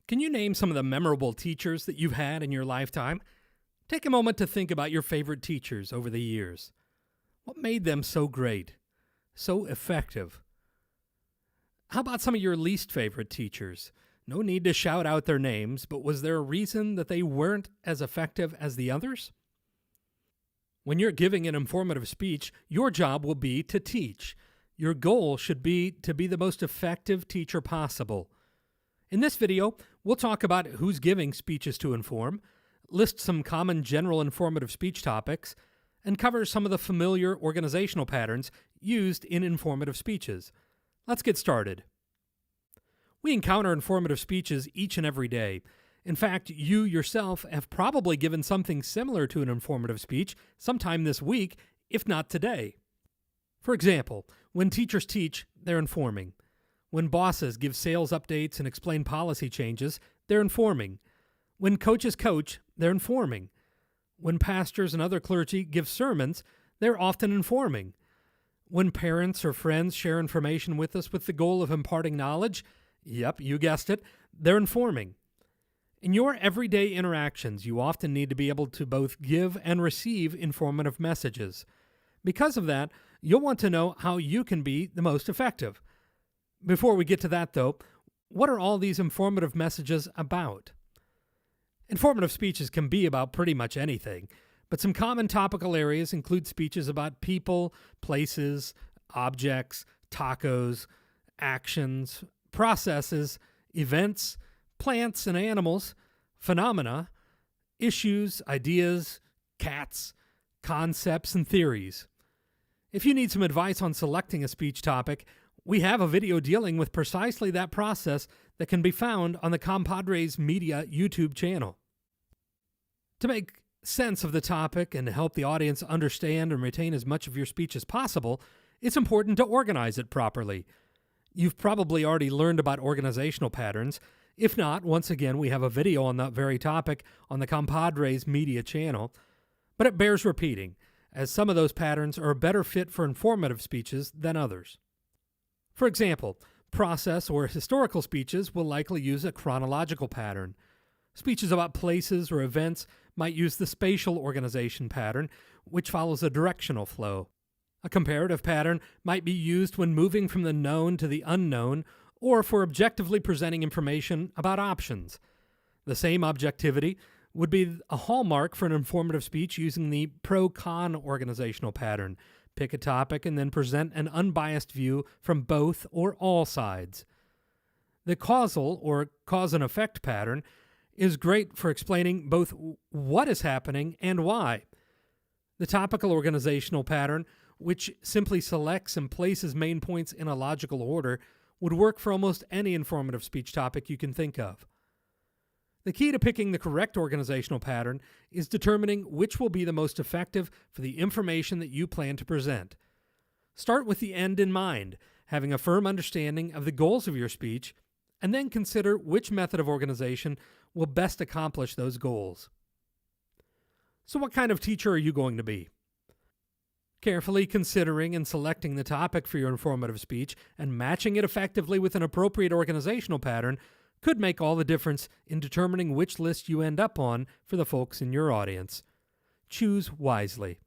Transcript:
Can you name some of the memorable teachers that you've had in your lifetime? Take a moment to think about your favorite teachers over the years. What made them so great, so effective? How about some of your least favorite teachers? No need to shout out their names, but was there a reason that they weren't as effective as the others? When you're giving an informative speech, your job will be to teach. Your goal should be to be the most effective teacher possible. In this video, we'll talk about who's giving speeches to inform, list some common general informative speech topics, and cover some of the familiar organizational patterns used in informative speeches. Let's get started. We encounter informative speeches each and every day. In fact, you yourself have probably given something similar to an informative speech sometime this week, if not today. For example, when teachers teach, they're informing. When bosses give sales updates and explain policy changes, they're informing. When coaches coach, they're informing. When pastors and other clergy give sermons, they're often informing. When parents or friends share information with us with the goal of imparting knowledge, yep, you guessed it, they're informing. In your everyday interactions, you often need to be able to both give and receive informative messages. Because of that, you'll want to know how you can be the most effective. Before we get to that, though, what are all these informative messages about? Informative speeches can be about pretty much anything, but some common topical areas include speeches about people, places, objects, tacos, actions, processes, events, plants and animals, phenomena, issues, ideas, cats, concepts, and theories. If you need some advice on selecting a speech topic, we have a video dealing with precisely that process that can be found on the Compadres Media YouTube channel. To make sense of the topic and help the audience understand and retain as much of your speech as possible, it's important to organize it properly. You've probably already learned about organizational patterns. If not, once again, we have a video on that very topic on the Compadres Media channel. But it bears repeating, as some of those patterns are a better fit for informative speeches than others. For example, process or historical speeches will likely use a chronological pattern. Speeches about places or events might use the spatial organization pattern, which follows a directional flow. A comparative pattern might be used when moving from the known to the unknown or for objectively presenting information about options. The same objectivity would be a hallmark for an informative speech using the pro-con organizational pattern. Pick a topic and then present an unbiased view from both or all sides. The causal or cause and effect pattern is great for explaining both what is happening and why. The topical organizational pattern, which simply selects and places main points in a logical order, would work for almost any informative speech topic you can think of. The key to picking the correct organizational pattern is determining which will be the most effective for the information that you plan to present. Start with the end in mind, having a firm understanding of the goals of your speech, and then consider which method of organization will best accomplish those goals. So what kind of teacher are you going to be? Carefully considering and selecting the topic for your informative speech and matching it effectively with an appropriate organizational pattern could make all the difference in determining which list you end up on for the folks in your audience. Choose wisely.